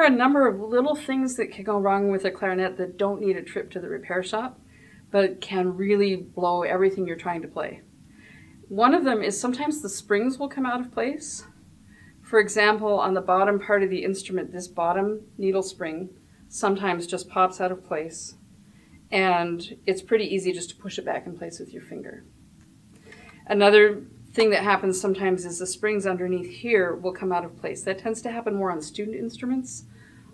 are a number of little things that can go wrong with a clarinet that don't need a trip to the repair shop, but can really blow everything you're trying to play. One of them is sometimes the springs will come out of place. For example, on the bottom part of the instrument, this bottom needle spring sometimes just pops out of place, and it's pretty easy just to push it back in place with your finger. Another thing that happens sometimes is the springs underneath here will come out of place. That tends to happen more on student instruments.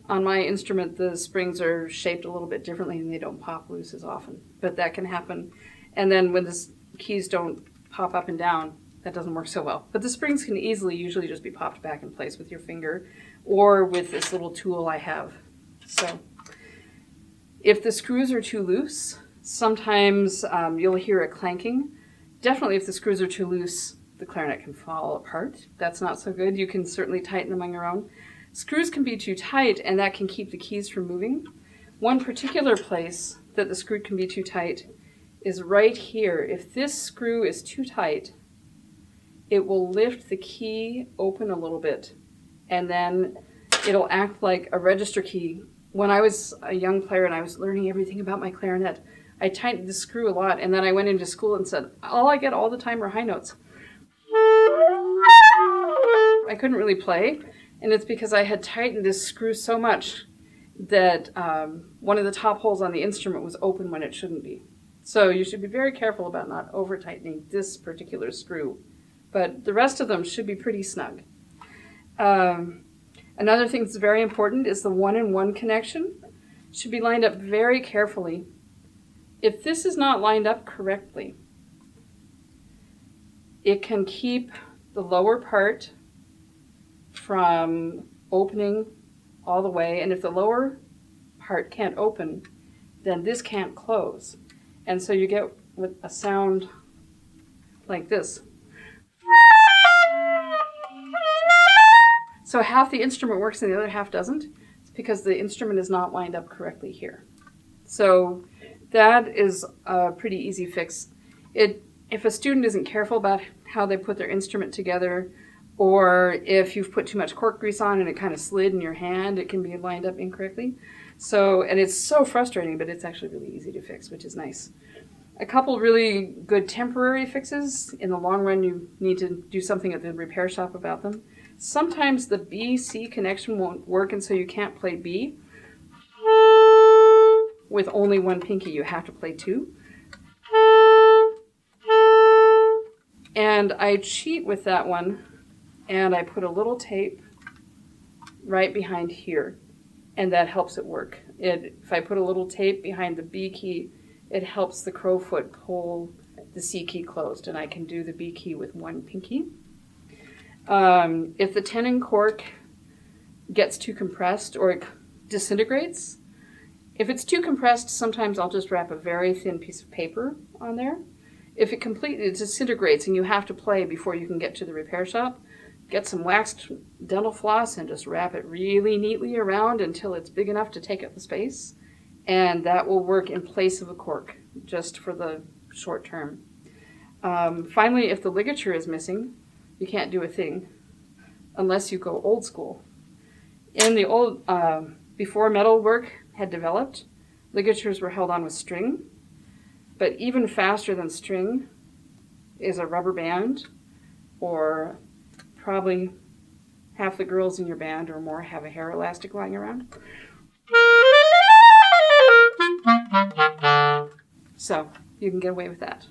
On my instrument, the springs are shaped a little bit differently and they don't pop loose as often, but that can happen. And then when the keys don't pop up and down, that doesn't work so well. But the springs can usually just be popped back in place with your finger or with this little tool I have. So if the screws are too loose, sometimes you'll hear a clanking. Definitely if the screws are too loose, the clarinet can fall apart. That's not so good. You can certainly tighten them on your own. Screws can be too tight, and that can keep the keys from moving. One particular place that the screw can be too tight is right here. If this screw is too tight, it will lift the key open a little bit, and then it'll act like a register key. When I was a young player and I was learning everything about my clarinet, I tightened the screw a lot, and then I went into school and said, all I get all the time are high notes. I couldn't really play, and it's because I had tightened this screw so much that one of the top holes on the instrument was open when it shouldn't be. So you should be very careful about not over-tightening this particular screw, but the rest of them should be pretty snug. Another thing that's very important is the one-in-one connection. It should be lined up very carefully. If this is not lined up correctly, it can keep the lower part from opening all the way, and if the lower part can't open, then this can't close. And so you get with a sound like this. So half the instrument works and the other half doesn't. It's because the instrument is not lined up correctly here. So that is a pretty easy fix. If a student isn't careful about how they put their instrument together, or if you've put too much cork grease on and it kind of slid in your hand, it can be lined up incorrectly. So, and it's so frustrating, but it's actually really easy to fix, which is nice. A couple really good temporary fixes. In the long run, you need to do something at the repair shop about them. Sometimes the B-C connection won't work, and so you can't play B with only one pinky. You have to play two. And I cheat with that one, and I put a little tape right behind here, and that helps it work. If I put a little tape behind the B key, it helps the crowfoot pull the C key closed, and I can do the B key with one pinky. If the tenon cork gets too compressed or it disintegrates, if it's too compressed, sometimes I'll just wrap a very thin piece of paper on there. If it completely disintegrates and you have to play before you can get to the repair shop, get some waxed dental floss and just wrap it really neatly around until it's big enough to take up the space. And that will work in place of a cork, just for the short term. Finally, if the ligature is missing, you can't do a thing unless you go old school. In the old, before metal work had developed, ligatures were held on with string, but even faster than string is a rubber band, or probably half the girls in your band or more have a hair elastic lying around. So you can get away with that.